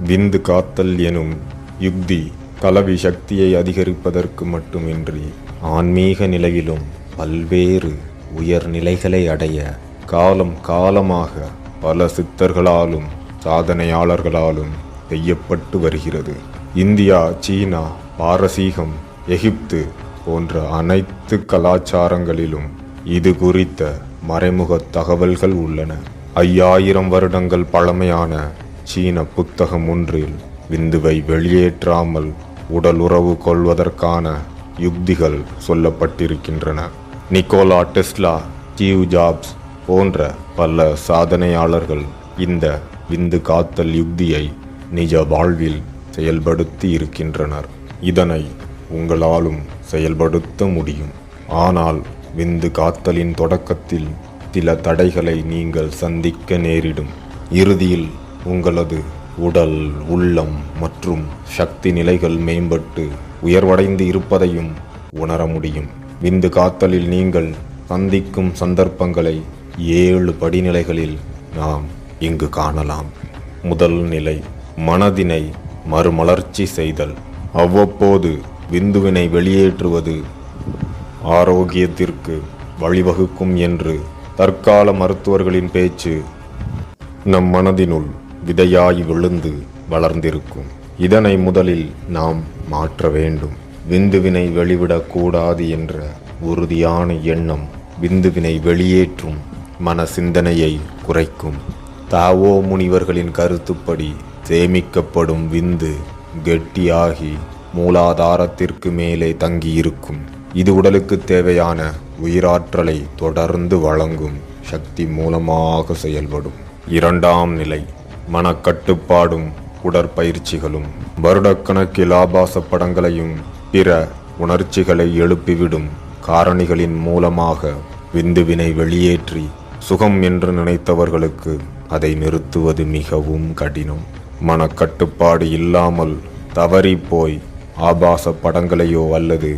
விந்து காத்தல் எனும் யுக்தி கலவி சக்தியை அதிகரிப்பதற்கு மட்டுமின்றி ஆன்மீக நிலையிலும் பல்வேறு உயர்நிலைகளை அடைய காலம் காலமாக பல சித்தர்களாலும் சாதனையாளர்களாலும் செய்யப்பட்டு வருகிறது. இந்தியா, சீனா, பாரசீகம், எகிப்து போன்ற அனைத்து கலாச்சாரங்களிலும் இது குறித்த மறைமுக தகவல்கள் உள்ளன. 5000 வருடங்கள் பழமையான சீன புத்தகம் ஒன்றில் விந்துவை வெளியேற்றாமல் உடல் உறவு கொள்வதற்கான யுக்திகள் சொல்லப்பட்டிருக்கின்றன. நிக்கோலா டெஸ்லா, ஸ்டீவ் ஜாப்ஸ் போன்ற பல சாதனையாளர்கள் இந்த விந்து காத்தல் யுக்தியை நிஜ வாழ்வில் செயல்படுத்தி இருக்கின்றனர். இதனை உங்களாலும் செயல்படுத்த முடியும். ஆனால் விந்து காத்தலின் தொடக்கத்தில் சில தடைகளை நீங்கள் சந்திக்க நேரிடும். இறுதியில் உங்களது உடல், உள்ளம் மற்றும் சக்தி நிலைகள் மேம்பட்டு உயர்வடைந்து இருப்பதையும் உணர முடியும். விந்து காத்தலில் நீங்கள் சந்திக்கும் சந்தர்ப்பங்களை 7 படிநிலைகளில் நாம் இங்கு காணலாம். முதல் நிலை, மனதினை மறுமலர்ச்சி செய்தல். அவ்வப்போது விந்துவினை வெளியேற்றுவது ஆரோக்கியத்திற்கு வழிவகுக்கும் என்று தற்கால மருத்துவர்களின் பேச்சு நம் மனதினுள் விதையாய் விழுந்து வளர்ந்திருக்கும். இதனை முதலில் நாம் மாற்ற வேண்டும். விந்துவினை வெளிவிடக்கூடாது என்ற உறுதியான எண்ணம் விந்துவினை வெளியேற்றும் மன சிந்தனையை குறைக்கும். தாவோ முனிவர்களின் கருத்துப்படி சேமிக்கப்படும் விந்து கெட்டியாகி மூலாதாரத்திற்கு மேலே தங்கியிருக்கும். இது உடலுக்கு தேவையான உயிராற்றலை தொடர்ந்து வழங்கும் சக்தி மூலமாக செயல்படும். இரண்டாம் நிலை, மனக்கட்டுப்பாடும் உடற்பயிற்சிகளும். வருடக்கணக்கில் ஆபாச படங்களையும் பிற உணர்ச்சிகளை எழுப்பிவிடும் காரணிகளின் மூலமாக விந்துவினை வெளியேற்றி சுகம் என்று நினைத்தவர்களுக்கு அதை நிறுத்துவது மிகவும் கடினம். மனக்கட்டுப்பாடு இல்லாமல் தவறி போய் ஆபாச படங்களையோ அல்லது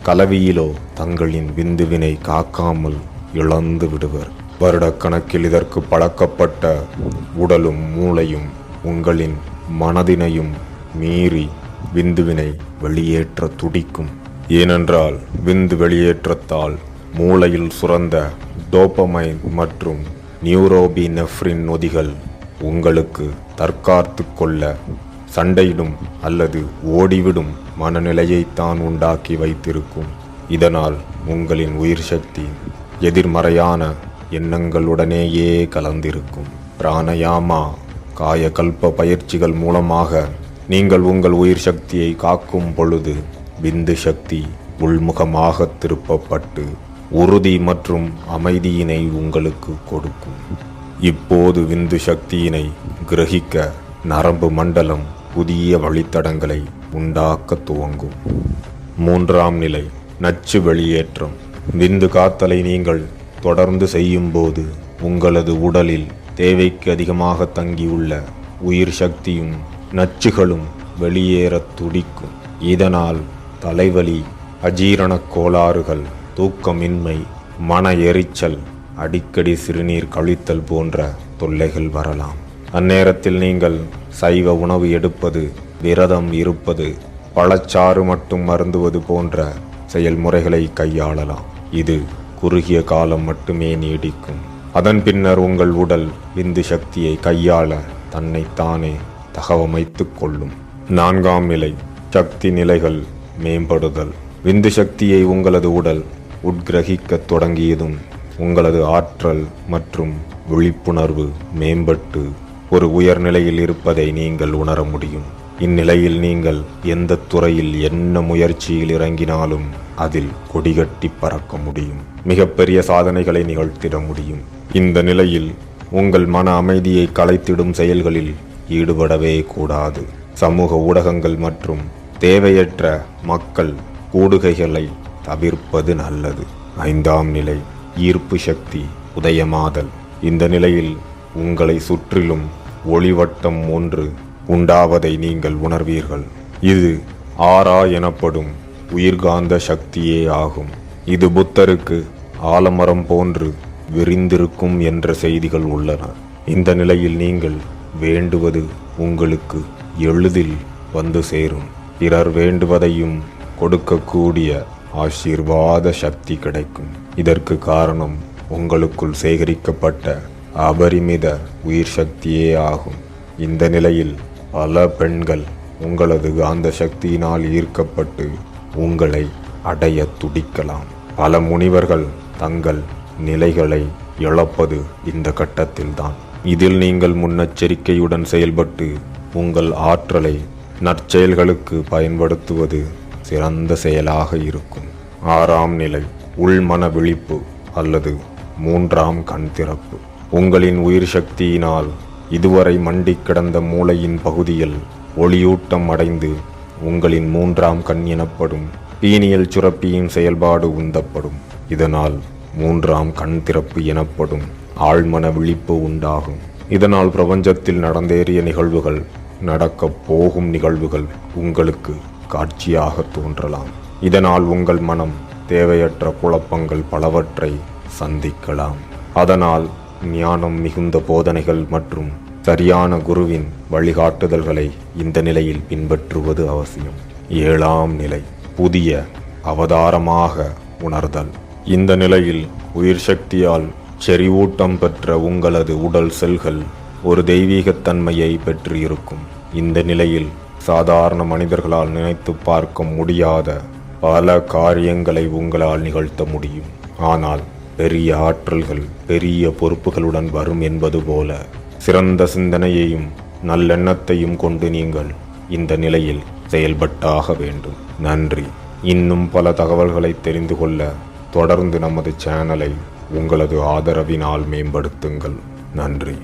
கலவியிலோ தங்களின் விந்துவினை காக்காமல் இழந்து விடுவர். வருடக்கணக்கில் இதற்கு பழக்கப்பட்ட உடலும் மூளையும் உங்களின் மனதினையும் மீறி விந்துவினை வெளியேற்ற துடிக்கும். ஏனென்றால் விந்து வெளியேற்றத்தால் மூளையில் சுரந்த டோபமைன் மற்றும் நியூரோபினெஃப்ரின் நொதிகள் உங்களுக்கு தற்காத்து கொள்ள சண்டையிடும் அல்லது ஓடிவிடும் மனநிலையைத்தான் உண்டாக்கி வைத்திருக்கும். இதனால் உங்களின் உயிர் சக்தி எதிர்மறையான எண்ணங்களுடனேயே கலந்திருக்கும். பிராணயாமா, காயகல்ப பயிற்சிகள் மூலமாக நீங்கள் உங்கள் உயிர் சக்தியை காக்கும் பொழுது விந்து சக்தி உள்முகமாக திருப்பப்பட்டு உறுதி மற்றும் அமைதியினை உங்களுக்கு கொடுக்கும். இப்போது விந்து சக்தியினை கிரகிக்க நரம்பு மண்டலம் புதிய வழித்தடங்களை உண்டாக்க துவங்கும். மூன்றாம் நிலை, நச்சு வெளியேற்றம். விந்து காத்தலை நீங்கள் தொடர்ந்து செய்யும்போது உங்களது உடலில் தேவைக்கு அதிகமாக தங்கியுள்ள உயிர் சக்தியும் நச்சுகளும் வெளியேற துடிக்கும். இதனால் தலைவலி, அஜீரணக் கோளாறுகள், தூக்கமின்மை, மன எரிச்சல், அடிக்கடி சிறுநீர் கழித்தல் போன்ற தொல்லைகள் வரலாம். அந்நேரத்தில் நீங்கள் சைவ உணவு எடுப்பது, விரதம் இருப்பது, பழச்சாறு மட்டும் அருந்துவது போன்ற செயல்முறைகளை கையாளலாம். இது குறுகிய காலம் மட்டுமே நீடிக்கும். அதன் பின்னர் உங்கள் உடல் விந்து சக்தியை கையாள தன்னைத்தானே தகவமைத்துக் கொள்ளும். நான்காம் நிலை, சக்தி நிலைகள் மேம்படுதல். விந்து சக்தியை உங்களது உடல் உட்கிரகிக்கத் தொடங்கியதும் உங்களது ஆற்றல் மற்றும் விழிப்புணர்வு மேம்பட்டு ஒரு உயர்நிலையில் இருப்பதை நீங்கள் உணர முடியும். இந்நிலையில் நீங்கள் எந்த துறையில் என்ன முயற்சியில் இறங்கினாலும் அதில் கொடிகட்டி பறக்க முடியும். மிகப்பெரிய சாதனைகளை நிகழ்த்திட முடியும். இந்த நிலையில் உங்கள் மன அமைதியை கலைத்திடும் செயல்களில் ஈடுபடவே கூடாது. சமூக ஊடகங்கள் மற்றும் தேவையற்ற மக்கள் கூடுகைகளை தவிர்ப்பது நல்லது. ஐந்தாம் நிலை, ஈர்ப்பு சக்தி உதயமாதல். இந்த நிலையில் உங்களை சுற்றிலும் ஒளிவட்டம் ஒன்று உண்டாவதை நீங்கள் உணர்வீர்கள். இது ஆரா எனப்படும் உயிர்காந்த சக்தியே ஆகும். இது புத்தருக்கு ஆலமரம் போன்று விரிந்திருக்கும் என்ற செய்திகள் உள்ளன. இந்த நிலையில் நீங்கள் வேண்டுவது உங்களுக்கு எளிதில் வந்து சேரும். பிறர் வேண்டுவதையும் கொடுக்கக்கூடிய ஆசீர்வாத சக்தி கிடைக்கும். இதற்கு காரணம் உங்களுக்குள் சேகரிக்கப்பட்ட அபரிமித உயிர் சக்தியே ஆகும். இந்த நிலையில் பல பெண்கள் உங்களது காந்த சக்தியினால் ஈர்க்கப்பட்டு உங்களை அடைய துடிக்கலாம். பல முனிவர்கள் தங்கள் நிலைகளை இழப்பது இந்த கட்டத்தில்தான். இதில் நீங்கள் முன்னெச்சரிக்கையுடன் செயல்பட்டு உங்கள் ஆற்றலை நற்செயல்களுக்கு பயன்படுத்துவது சிறந்த செயலாக இருக்கும். 6ஆம் நிலை உள்மன விழிப்பு அல்லது 3ஆம் கண் திறப்பு. உங்களின் உயிர் சக்தியினால் இதுவரை மண்டி கிடந்த மூளையின் பகுதியில் ஒளியூட்டம் அடைந்து உங்களின் 3ஆம் கண் எனப்படும் பீனியல் சுரப்பியின் செயல்பாடு உந்தப்படும். இதனால் 3ஆம் கண் திறப்பு எனப்படும் ஆழ்மன விழிப்பு உண்டாகும். இதனால் பிரபஞ்சத்தில் நடந்தேறிய நிகழ்வுகள், நடக்கப் போகும் நிகழ்வுகள் உங்களுக்கு காட்சியாக தோன்றலாம். இதனால் உங்கள் மனம் தேவையற்ற குழப்பங்கள் பலவற்றை சந்திக்கலாம். அதனால் ஞானம் மிகுந்த போதனைகள் மற்றும் சரியான குருவின் வழிகாட்டுதல்களை இந்த நிலையில் பின்பற்றுவது அவசியம். 7ஆம் நிலை புதிய அவதாரமாக உணர்தல். இந்த நிலையில் உயிர் சக்தியால் செறிவூட்டம் பெற்ற உங்களது உடல் செல்கள் ஒரு தெய்வீகத்தன்மையை பெற்று இருக்கும். இந்த நிலையில் சாதாரண மனிதர்களால் நினைத்து பார்க்க முடியாத பல காரியங்களை உங்களால் நிகழ்த்த முடியும். ஆனால் பெரிய ஆற்றல்கள் பெரிய பொறுப்புகளுடன் வரும் என்பது போல சிறந்த சிந்தனையையும் நல்லெண்ணத்தையும் கொண்டு நீங்கள் இந்த நிலையில் செயல்பட்டாக வேண்டும். நன்றி. இன்னும் பல தகவல்களை தெரிந்து கொள்ள தொடர்ந்து நமது சேனலை உங்களது ஆதரவினால் மேம்படுத்துங்கள். நன்றி.